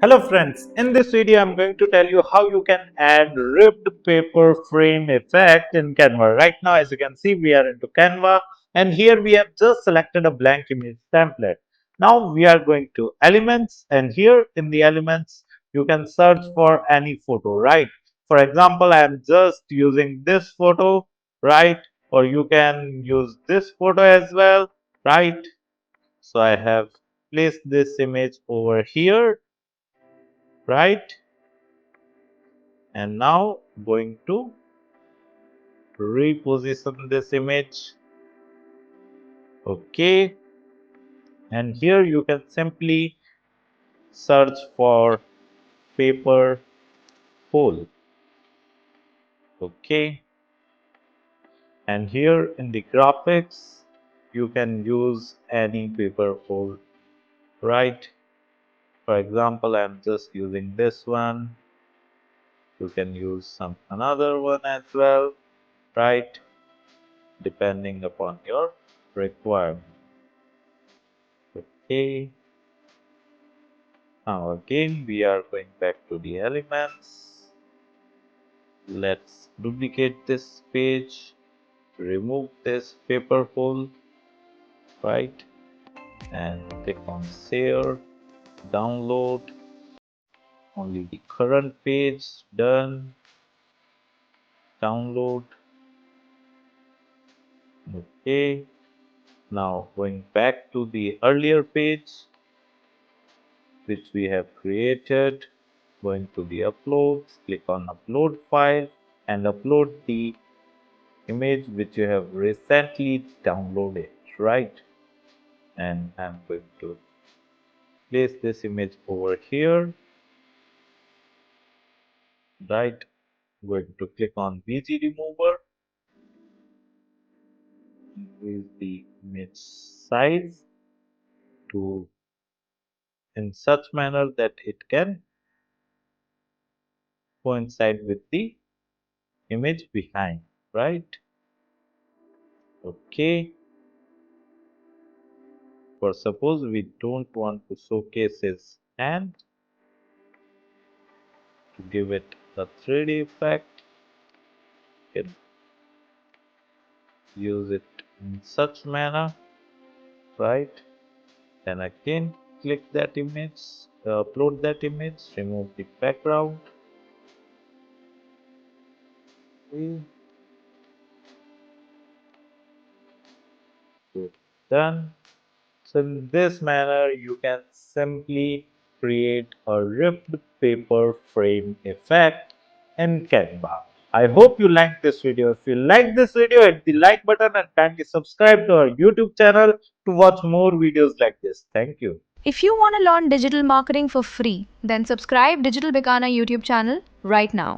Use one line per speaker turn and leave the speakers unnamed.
Hello friends, in this video I'm going to tell you how you can add ripped paper frame effect in Canva. Right now as you can see we are into Canva and here we have just selected a blank image template. Now we are going to elements and here in the elements you can search for any photo, right? For example, I am just using this photo, right? Or you can use this photo as well, right? So I have placed this image over here, right? And now going to reposition this image. Okay, and here you can simply search for paper hole. Okay, and here in the graphics you can use any paper hole, right? For example, I'm just using this one. You can use some another one as well, right? Depending upon your requirement. Okay. Now again we are going back to the elements. Let's duplicate this page, remove this paper hole, right? And click on share, download, only the current page, done, download. Okay. Now going back to the earlier page which we have created, going to the uploads, click on upload file and upload the image which you have recently downloaded, right? And I'm going to place this image over here, right? Going to click on VG remover, increase the image size to in such manner that it can coincide with the image behind, right? Okay. For suppose we don't want to showcase his hand, to give it a 3D effect, you can use it in such manner, right? Then again click that image, upload that image, remove the background. Okay, good, done. So in this manner you can simply create a ripped paper frame effect in Canva. I hope you liked this video. If you liked this video, hit the like button and kindly subscribe to our YouTube channel to watch more videos like this. Thank you.
If you want to learn digital marketing for free, then subscribe Digital Bikana YouTube channel right now.